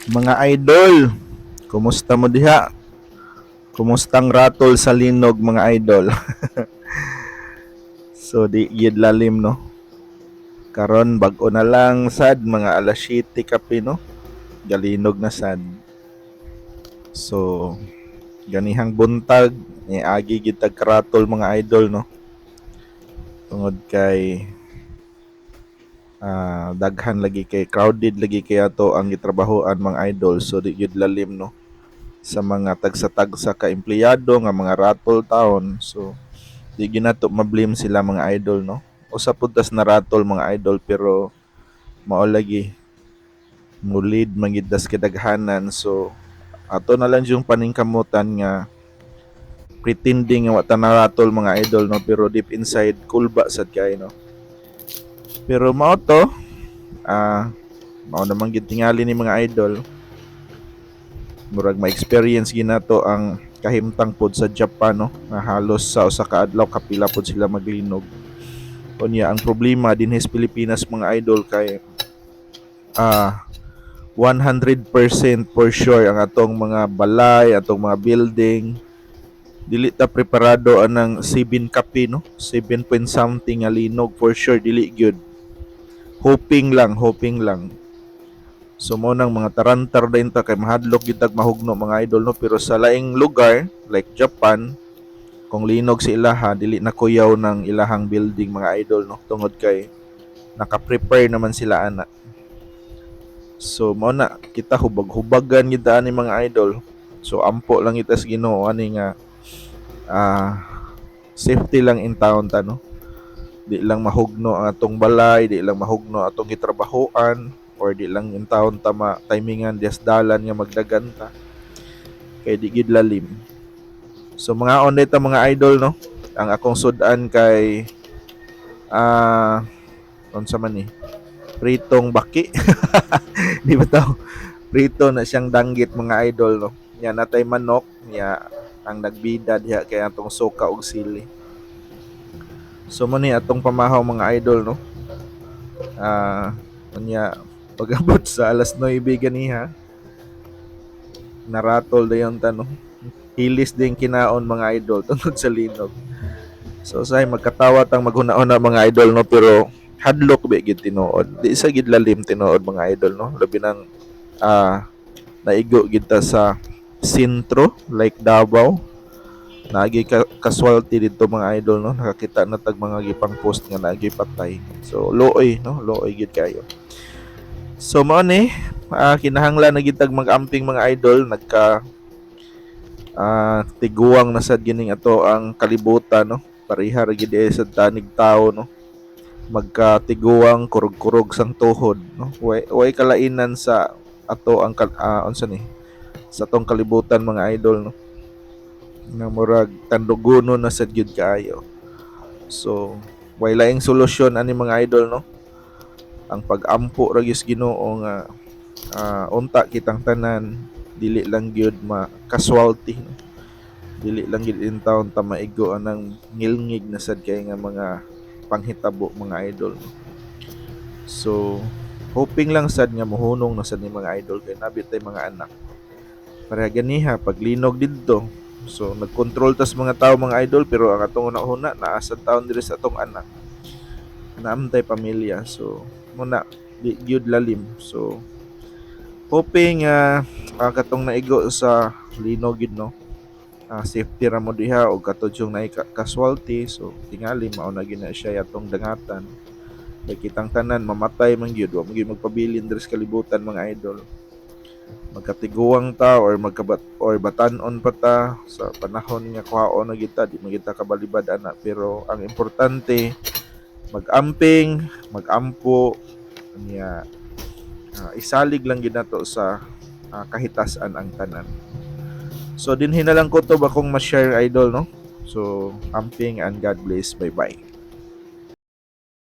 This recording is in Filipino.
Mga idol, kumusta mo diha? Kumustang ratol sa linog mga idol? So di gid lalim no. Karon bag-o na lang sad mga alas 7 kape no. Galinog na sad. So ganihang buntag ni agi gid tag karatol mga idol no. Tungod kay daghan lagi kay crowded lagi kay ato ang gitrabahoan mga idol, so di gid lalim no sa mga tagsa-tagsa ka empleyado nga mga ratol taon. So di ginato ma-blame sila mga idol no. Usa pud tas na ratol mga idol, pero mao lagi mulid mangidas kadaghanan. So ato na lang yung paningkamutan nga pretending nga wa ta naratol mga idol no, pero deep inside kulba sad kay no. Pero mao to, mao namang gid tingali ni mga idol, murag ma-experience ginato ang kahimtang pod sa Japan no, nga halos sa usa ka adlaw kapila pod sila maglinog. Unya ang problema dinhi sa Pilipinas mga idol kay 100% for sure ang atong mga balay, atong mga building dili ta preparado anang 7 kape no, 7 point something nga linog for sure dili gyud. Hoping lang, hoping lang. So mo nang mga tarantar din ta kay mahadlok gid tag mahugno mga idol no, pero sa laing lugar like Japan, kung linog si ilaha dili na kuyaw ng ilahang building mga idol no, tungod kay naka-prepare naman sila ana. So mao na kita hubag-hubagan gid ani mga idol. So ampo lang itas Ginoo ani nga safety lang in town ta no. Di lang mahugno ang atong balay, di lang mahugno atong gitrabahoan, or di lang in town ta timingan dias dalan nga magdagan ta kay di gid lalim. So mga on ta mga idol no, ang akong sudan kay unsa man ni, pritong baki. Di ba taw? Prito na siyang danggit mga idol no. Nya natay manok nya ang nagbida diha kay atong suka ug sili. So mo ni atong pamahaw mga idol no. Nya pag-abot sa alas 9 ganiha, naratol dayon ta no. Hilis din kinaon mga idol tungod sa linog. So say magkatawat ang maghuna-una mga idol no, pero hadlok ba gid tinuod. Di sa gid lalim tinuod mga idol no. Labi nang naigo gid ta sa sentro like Davao. Naagi casualty dito mga idol no. Nakakita na tag mga gipang post nga naagi patay. So looy no, looy gid kayo. So mao ni kinahanglan na gid tag mag-amping mga idol, nagka tiguang na sad gining ato ang kalibutan no. Pareha ra gid sa tanig tao no. Magkatiguang kurog-kurog sang tuhod no. Way kalainan sa ato ang unsa ni, sa atong kalibutan mga idol no, nga murag tandugonon na sad gyud kaayo. So way laing solusyon ani mga idol no, ang pag-ampo ra gyud Ginoo nga unta kitang tanan, dili lang gyud ma-casualty no? Dili lang gyud in town ta maigo anang ngilngig na sad kay nga mga panghitabo mga idol no? So hoping lang sad nga mohunong na sad ni mga idol kay nabit tay mga anak. Para ganiha paglinog didto, so nagkontrol tas mga tao mga idol, pero ang atong una-una naasad taon diri sa atong anak, naamtay pamilya. So muna di gyud lalim. So hoping katong naigo sa linog gid no, safety ra mo diha og katod yung casualty. So tingali mao na gina siya atong dangatan. Kay kitang tanan mamatay man gyud, wa mo gyud magpabilin diri sa kalibutan mga idol. Magkatiguang ta or batan-on pa ta sa panahon nga kuhaon na kita, di magita kabalibad ana, pero ang importante mag-amping, mag-ampo niya, isalig lang gid nato sa kahitasan ang tanan. So dinhi na lang ko to bakong ma-share idol no. So amping and God bless, bye bye.